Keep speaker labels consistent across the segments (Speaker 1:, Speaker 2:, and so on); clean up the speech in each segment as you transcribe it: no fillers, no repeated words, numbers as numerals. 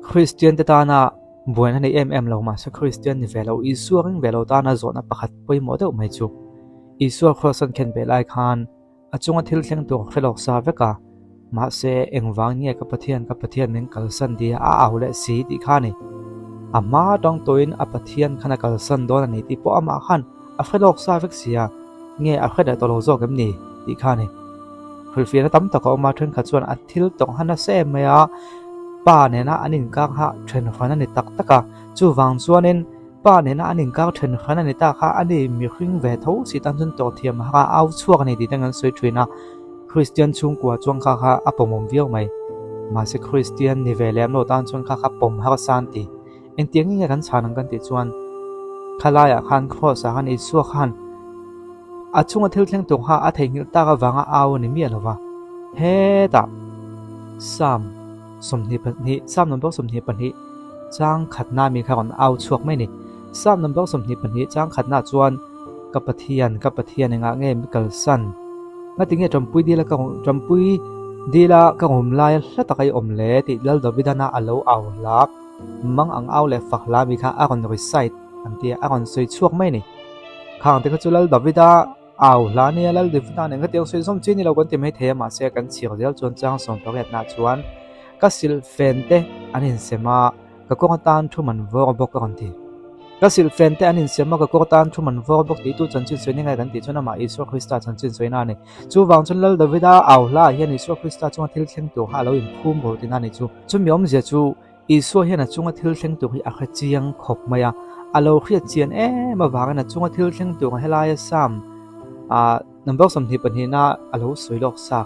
Speaker 1: Christian te ta na buan ni lo ma sa Christian ni velo Isua ring velo ta na zona pakhat poi mo deuh mai chu Isua crossen khen be lai khan achunga thil thleng tu khelok sa veka ma se engwang nge ka pathian ning kalsan dia a aule si ti khani ama dong toin a pathian khana kalsan don ani ti po ama khan a khelok sa vek sia nge a kheda to lo zo gam ni ti khani khulfiana tam ta ko ma thun kha chuan a thil tong hana se maya pa ne na anin ka ha then khana ni tak taka chu wang chuanin pa ne na anin ka then khana ni ta kha ani mi khring ve tho si tan chun to thiam ha au chuak ani ti tangan soi thina Christian chung kwa chuang kha kha apomom viau mai ma se Christian ni velem lo tan chuan kha kha pom ha san ti en tiang nge kan chanang kan ti chuan khalaya khan cross a han Isua khan achunga thil thleng tu ha a thei ngil ta ka wanga aw ni mi alova he ta sam somni pani sam number somni pani chang khatna mi kha kon aw chuak mai ni sam number somni pani chang khatna chuan kapathian nga nge mikal san nga tinge trampui dila ka trampui dila ka hom lai hla takai om le ti lal dobidana alo aw lak mang ang aw le fakla mi kha a kon recite antia a kon soi chuak mai ni khang te ka chulal dobida aw la ni lal divna ne ngatiang soi som chini lo kon ti mai the ma se kan chir del chon chang som paket na chuan ka sil fente anin sema ka ko tan thu man vo bok ka kon ti ka sil fente anin sema ka ko tan thu man vo bok ti tu chan chin soi ni ngai kan ti chuna ma Isua Krista chan chin soi na ni chu wang chun lal davida aw la hian Isua Krista chung thil thleng tu ha lo in phum ro ti na ni chu miom je chu Isua hian a chung thil thleng tu hi a kha chiang khop maya alo khria chian ma wang na chung thil thleng tu helai sam number som hi pan hi na alo soilok sa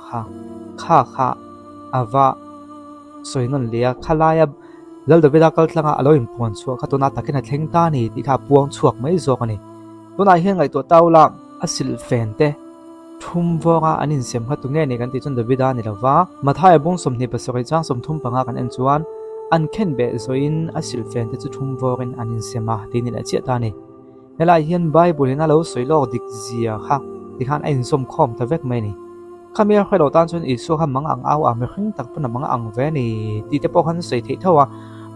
Speaker 1: kha awa soinon lia khalaya lal davida kal thlanga alo in pon chu kha to na takina thleng ta ni ti kha puang chuak mai zo ani tuna hian ngai to taula asil fente thum voga anin sem kha tu nge ni kan ti chun davida ni lawa mathai bung som ni pasoi chang som thum panga kan en chuan an khen be zoin asil fente chu thum vogin anin sema ti ni la che ta ni hela hian bible in alo soilok dik zia kha ti khan ein som khom ta vek mai ni khamia khelo tan chun Isua kha mang ang aw a me khing tak puna mang ang ve ni ti te po khan sei thei thawa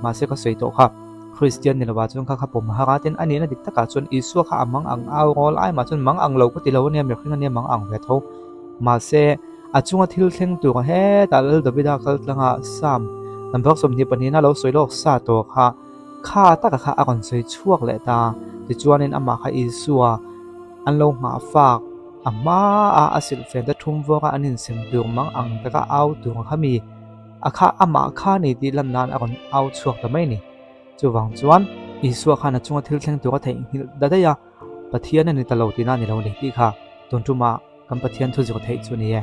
Speaker 1: ma se ka sei to kha Christian ni lawa chun kha kha pom ha ten ani na dik taka chun Isua kha amang ang aw rol ai ma chun mang ang lo ko ti lo ne me khing ne mang ang ve tho ma se achunga thil thleng tu he tal dobida kal tlanga sam number som ni pani na lo soilok sa to kha taka kha akon sei chuak le ta ti chuanin ama kha Isua an lo ma fak ama asil fenda thum voka anin sem dur mang ang taka aw tu khami akha ama kha ni di lan nan akon aw chuak ta mai ni chu wang chuan Isua khana chunga thil thleng tu ka thei dadaya pathian ani talo tina ni lo ni ti kha tontuma kam pathian thu ju thei chu ni e